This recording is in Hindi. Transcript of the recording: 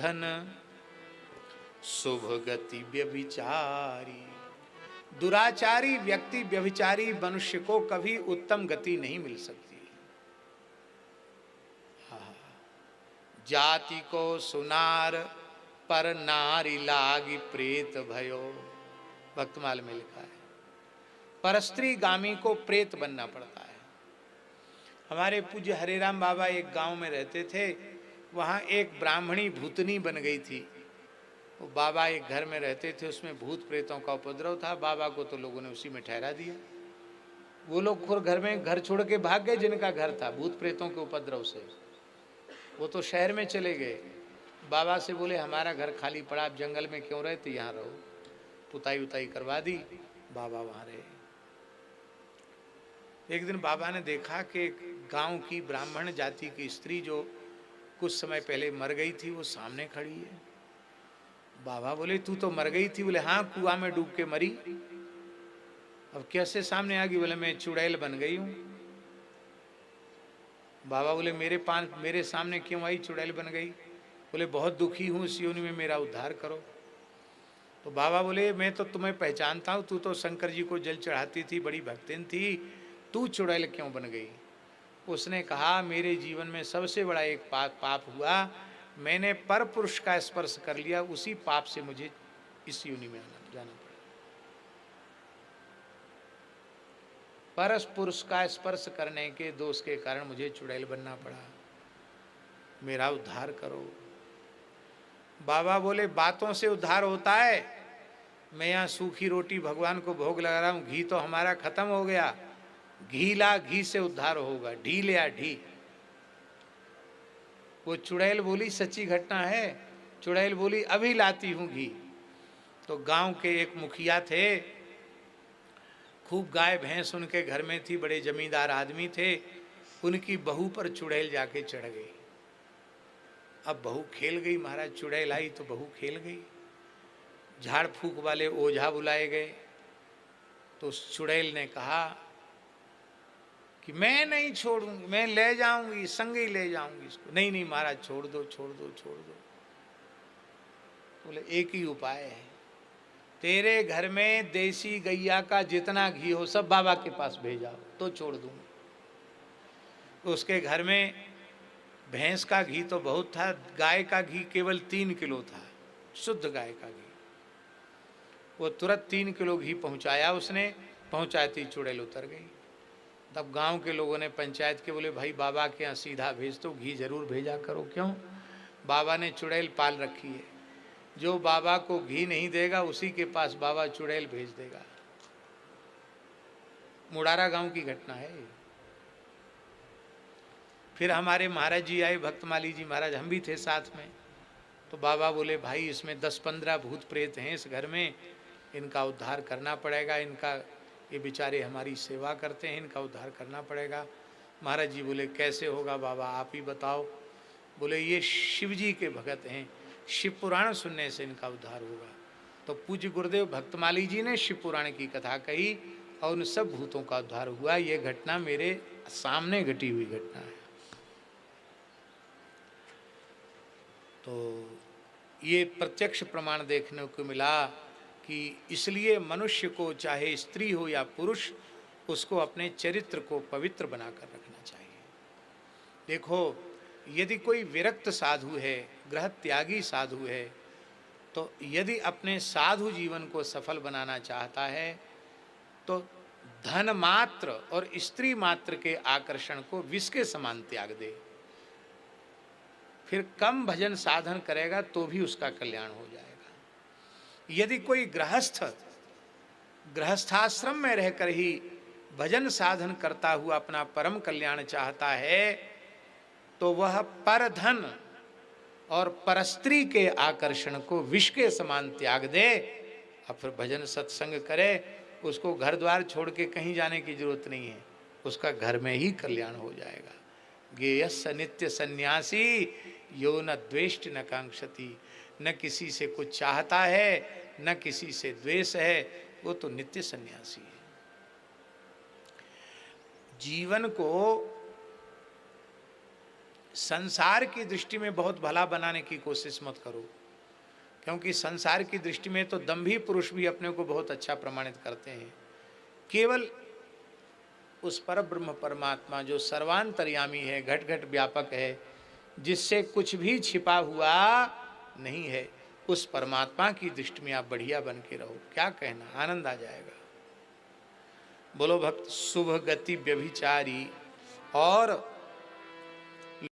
धन शुभ गति व्यभिचारी। दुराचारी व्यक्ति, व्यभिचारी मनुष्य को कभी उत्तम गति नहीं मिल सकती। जाति को सुनार पर नारी लागी प्रेत भयो। भक्तमाल में लिखा है परस्त्री गामी को प्रेत बनना पड़ता है। हमारे पूज्य हरेराम बाबा एक गांव में रहते थे, वहां एक ब्राह्मणी भूतनी बन गई थी। वो बाबा एक घर में रहते थे, उसमें भूत प्रेतों का उपद्रव था। बाबा को तो लोगों ने उसी में ठहरा दिया। वो लोग खुद घर में घर छोड़ के भाग गए, जिनका घर था भूत प्रेतों के उपद्रव से। वो तो शहर में चले गए। बाबा से बोले हमारा घर खाली पड़ा, आप जंगल में क्यों रहते, यहाँ रहो। पुताई उताई करवा दी, बाबा वहाँ रहे। एक दिन बाबा ने देखा कि गांव की ब्राह्मण जाति की स्त्री जो कुछ समय पहले मर गई थी, वो सामने खड़ी है। बाबा बोले तू तो मर गई थी? बोले हाँ, कुआं में डूब के मरी। अब कैसे सामने आ गई? बोले मैं चुड़ैल बन गई हूं। बाबा बोले मेरे सामने क्यों आई, चुड़ैल बन गई? बोले बहुत दुखी हूँ, इस योनि में मेरा उद्धार करो। तो बाबा बोले मैं तो तुम्हें पहचानता हूँ, तू तो शंकर जी को जल चढ़ाती थी, बड़ी भक्तिन थी, तू चुड़ैल क्यों बन गई? उसने कहा मेरे जीवन में सबसे बड़ा एक पाप हुआ, मैंने पर पुरुष का स्पर्श कर लिया, उसी पाप से मुझे इस योनि में जाना पड़ा। पर पुरुष का स्पर्श करने के दोष के कारण मुझे चुड़ैल बनना पड़ा, मेरा उद्धार करो। बाबा बोले बातों से उद्धार होता है? मैं यहाँ सूखी रोटी भगवान को भोग लगा रहा हूँ, घी तो हमारा खत्म हो गया, घी ला, घी से उद्धार होगा, ढी ले आ ढी। वो चुड़ैल बोली सच्ची घटना है। चुड़ैल बोली अभी लाती हूँ घी। तो गांव के एक मुखिया थे, खूब गाय भैंस उनके घर में थी, बड़े जमींदार आदमी थे। उनकी बहू पर चुड़ैल जाके चढ़ गई। अब बहू खेल गई, महाराज चुड़ैल आई तो बहू खेल गई। झाड़ फूक वाले ओझा बुलाए गए। तो उस चुड़ैल ने कहा कि मैं नहीं छोड़ूंगी, मैं ले जाऊंगी, संग ही ले जाऊंगी इसको। नहीं नहीं महाराज छोड़ दो छोड़ दो छोड़ दो। बोले एक ही उपाय है, तेरे घर में देसी गैया का जितना घी हो सब बाबा के पास भेजाओ तो छोड़ दूंगी। उसके घर में भैंस का घी तो बहुत था, गाय का घी केवल 3 किलो था, शुद्ध गाय का घी। वो तुरंत 3 किलो घी पहुंचाया उसने। पहुंचाती चुड़ैल उतर गई। तब गांव के लोगों ने पंचायत के बोले भाई बाबा के यहाँ सीधा भेज दो, घी जरूर भेजा करो। क्यों? बाबा ने चुड़ैल पाल रखी है, जो बाबा को घी नहीं देगा उसी के पास बाबा चुड़ैल भेज देगा। मुड़ारा गांव की घटना है। फिर हमारे महाराज जी आए, भक्तमाली जी महाराज, हम भी थे साथ में। तो बाबा बोले भाई इसमें 10-15 भूत प्रेत हैं इस घर में, इनका उद्धार करना पड़ेगा। इनका ये बेचारे हमारी सेवा करते हैं, इनका उद्धार करना पड़ेगा। महाराज जी बोले कैसे होगा बाबा, आप ही बताओ। बोले ये शिव जी के भगत हैं, शिव पुराण सुनने से इनका उद्धार होगा। तो पूज्य गुरुदेव भक्तमाली जी ने शिव पुराण की कथा कही और उन सब भूतों का उद्धार हुआ। ये घटना मेरे सामने घटी हुई घटना है। तो ये प्रत्यक्ष प्रमाण देखने को मिला कि इसलिए मनुष्य को चाहे स्त्री हो या पुरुष, उसको अपने चरित्र को पवित्र बनाकर रखना चाहिए। देखो यदि कोई विरक्त साधु है, ग्रह त्यागी साधु है, तो यदि अपने साधु जीवन को सफल बनाना चाहता है तो धन मात्र और स्त्री मात्र के आकर्षण को विष के समान त्याग दे। फिर कम भजन साधन करेगा तो भी उसका कल्याण हो जाएगा। यदि कोई गृहस्थाश्रम में रहकर ही भजन साधन करता हुआ अपना परम कल्याण चाहता है तो वह पर धन और परस्त्री के आकर्षण को विष के समान त्याग दे और फिर भजन सत्संग करे। उसको घर द्वार छोड़ के कहीं जाने की जरूरत नहीं है, उसका घर में ही कल्याण हो जाएगा। गेयस्य नित्य सन्यासी यो न द्वेष्टि न कांक्षति। न किसी से कुछ चाहता है न किसी से द्वेष है, वो तो नित्य सन्यासी है। जीवन को संसार की दृष्टि में बहुत भला बनाने की कोशिश मत करो, क्योंकि संसार की दृष्टि में तो दंभी पुरुष भी अपने को बहुत अच्छा प्रमाणित करते हैं। केवल उस पर ब्रह्म परमात्मा जो सर्वांतर्यामी है, घट घट व्यापक है, जिससे कुछ भी छिपा हुआ नहीं है, उस परमात्मा की दृष्टि में आप बढ़िया बन के रहो। क्या कहना, आनंद आ जाएगा। बोलो भक्त शुभ गति व्यभिचारी और